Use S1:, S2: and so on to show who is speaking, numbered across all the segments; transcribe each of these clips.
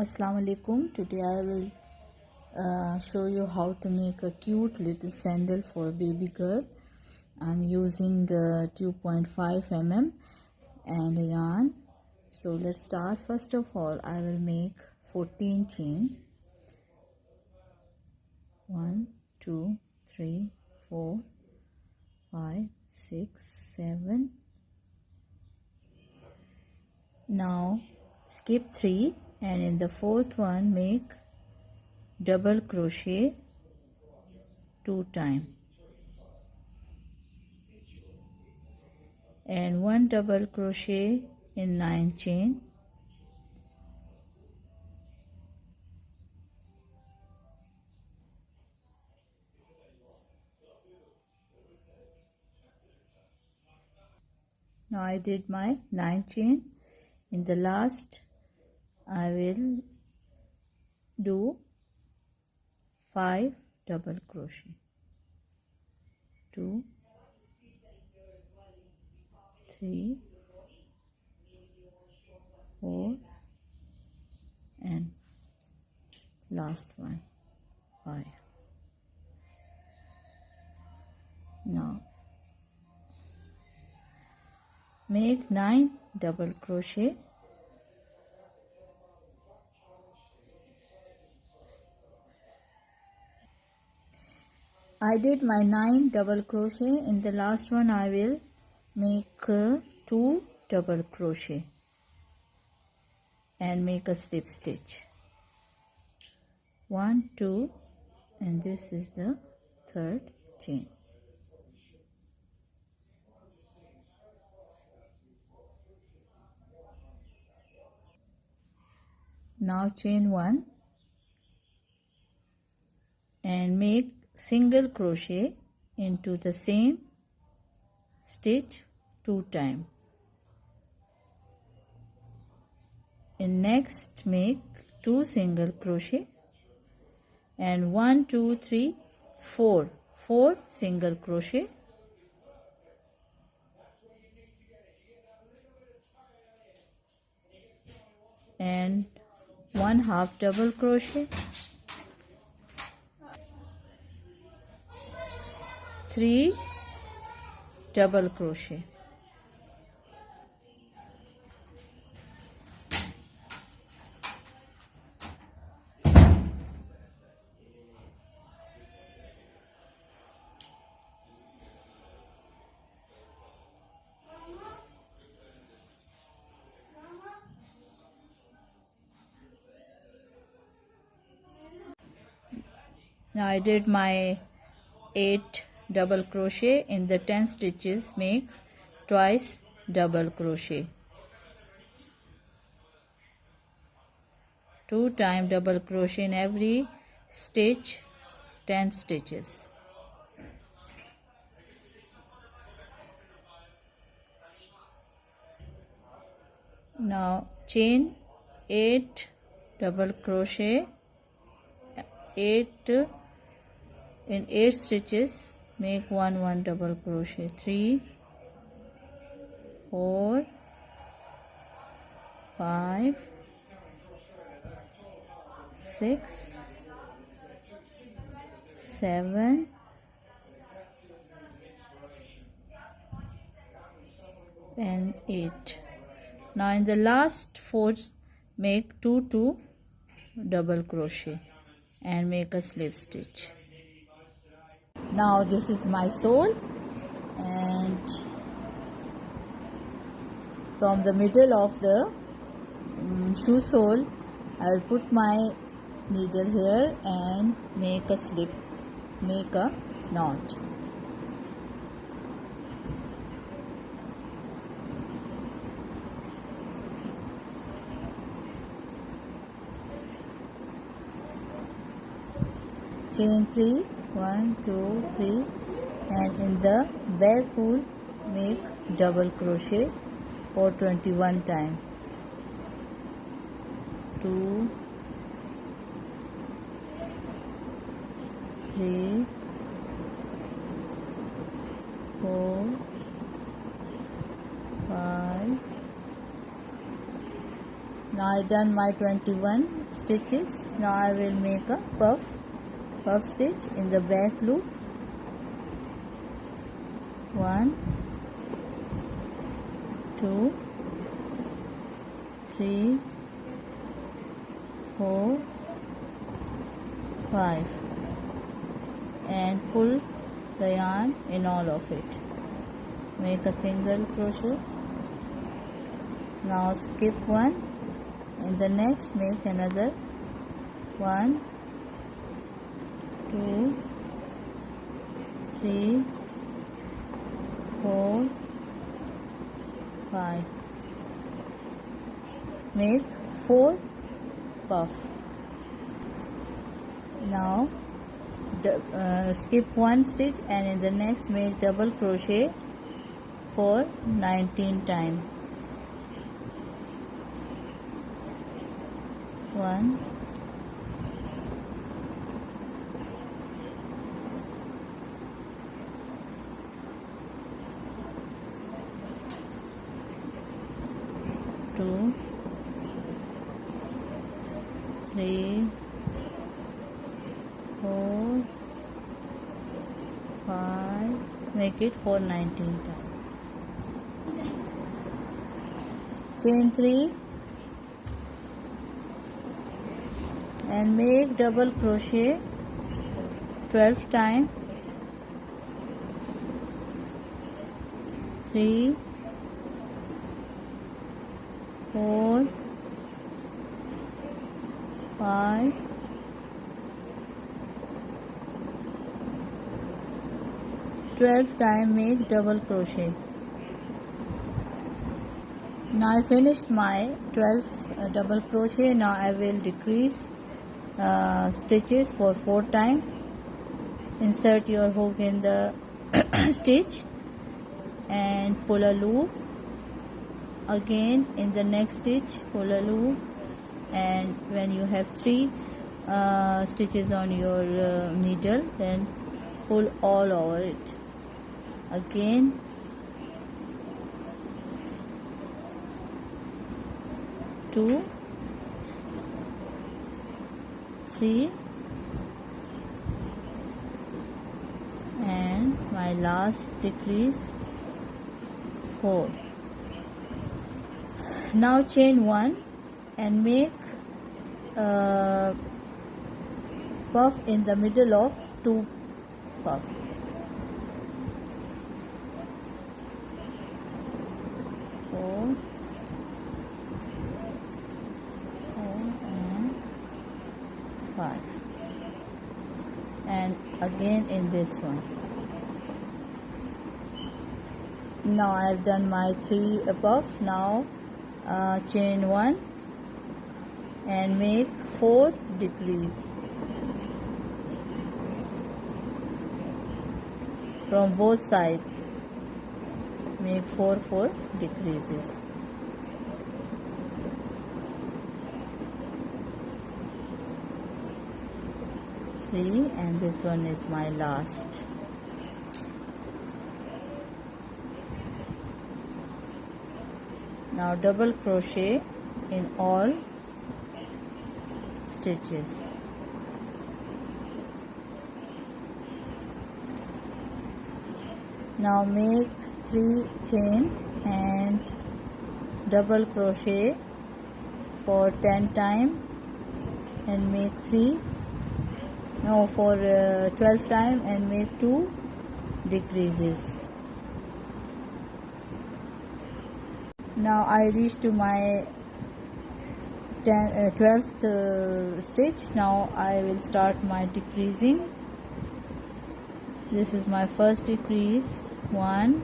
S1: Assalamu alaikum. Today I will show you how to make a cute little sandal for a baby girl. I'm using 2.5 mm and a yarn. So let's start. First of all, I will make 14 chain. 1 2 3 4 5 6 7. Now skip 3 and in the fourth one make double crochet 2 times and 1 double crochet in 9 chain. Now I did my 9 chain. In the last I will do 5 double crochet. 2 3 4 and last one 5. Now make 9 double crochet. I did my 9 double crochet. In the last one I will make 2 double crochet and make a slip stitch. 1 2 and this is the third chain. Now chain 1 and make single crochet into the same stitch 2 times. In next make 2 single crochet and 1 2 3 4 single crochet and 1 half double crochet, 3 double crochet. Now I did my 8 double crochet. In the 10 stitches make twice double crochet, 2 times double crochet in every stitch, 10 stitches. Now chain 8 double crochet, 8 in 8 stitches make 1 double crochet, 3 4 5 6 7 and 8. Now in the last 4 make 2 double crochet and make a slip stitch. Now this is my sole, and from the middle of the shoe sole I will put my needle here and make a slip, make a knot. Chain 3 1 2 3 and in the back pool make double crochet for 21 times. 2 3 4 5. Now I done my 21 stitches. Now I will make a puff stitch in the back loop. 1 2 3 4 5 and pull the yarn in all of it. Make a single crochet. Now skip one. In the next make another 1 2 3 4 5. Make 4 puff. Now skip one stitch and in the next make double crochet for 19 times. 1 2 3 4 5. Make it for 19 times. Chain 3 and make double crochet 12 times. 3 4 5 12 times make double crochet. Now I finished my 12 double crochet. Now I will decrease stitches for 4 times. Insert your hook in the stitch and pull a loop. Again in the next stitch pull a loop, and when you have 3 stitches on your needle, then pull all over it. Again 2 3 and my last decrease 4. Now chain 1 and make puff in the middle of 2 puff. 4 and 5 and again in this one. Now I have done my 3 puff. Now chain 1 and make 4 decrease from both sides. Make 4 decreases. See, and this one is my last. Now double crochet in all stitches. Now make 3 chain and double crochet for 10 times and make 12 times and make 2 decreases. Now I reach to my 12th stitch. Now I will start my decreasing. This is my first decrease, 1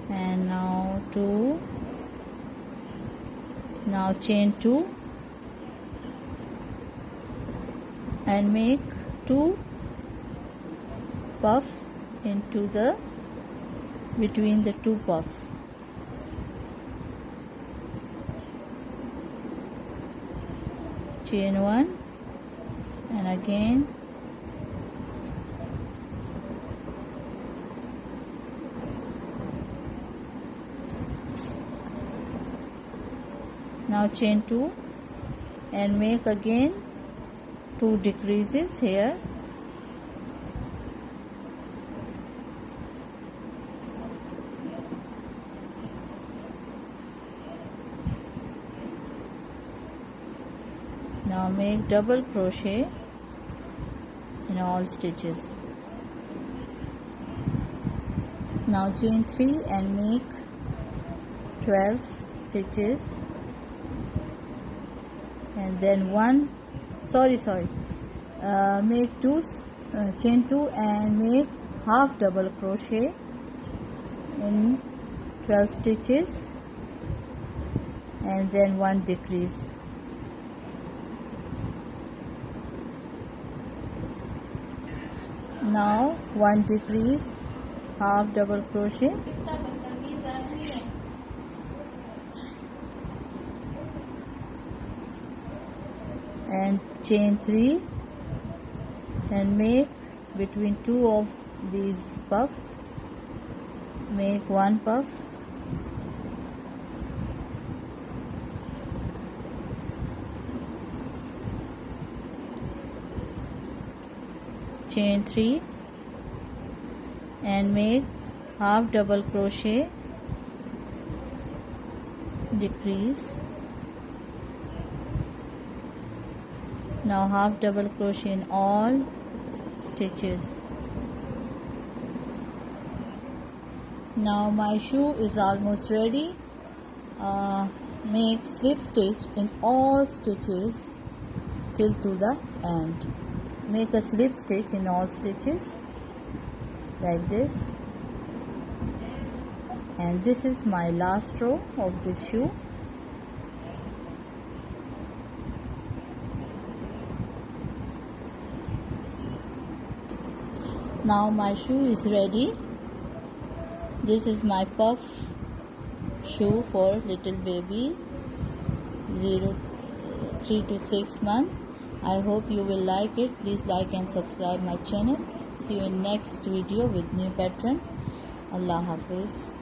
S1: and now 2. Now chain 2 and make 2 puff into the between the 2 puffs. Chain 1 and again Now chain 2 and make again 2 decreases here. Now make double crochet in all stitches. Now chain 3 and make 12 stitches, and then make chain 2 and make half double crochet in 12 stitches, and then 1 decrease. Now 1 decrease, half double crochet, and chain 3 and make between 2 of these puff, make 1 puff, chain 3 and make half double crochet, decrease. Now half double crochet in all stitches. Now my shoe is almost ready. Make slip stitch in all stitches till to the end. Make a slip stitch in all stitches like this, and this is my last row of this shoe. Now my shoe is ready. This is my puff shoe for little baby 3 to 6 months. I hope you will like it. Please like and subscribe my channel. See you in next video with new pattern. Allah Hafiz.